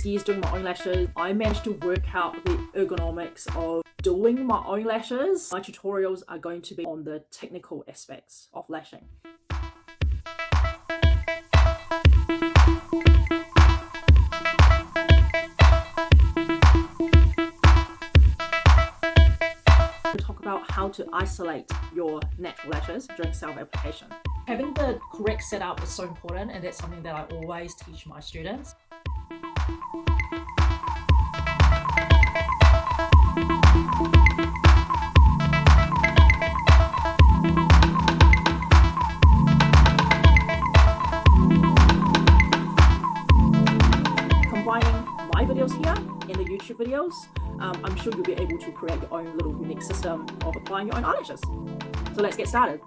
years doing my own lashes, I managed to work out the ergonomics of doing my own lashes. My tutorials are going to be on the technical aspects of lashing. Talk about how to isolate your natural lashes during self-application. Having the correct setup is so important, and that's something that I always teach my students. Combining my videos here and the YouTube videos, I'm sure you'll be able to create your own little unique system of applying your own eyelashes. So let's get started.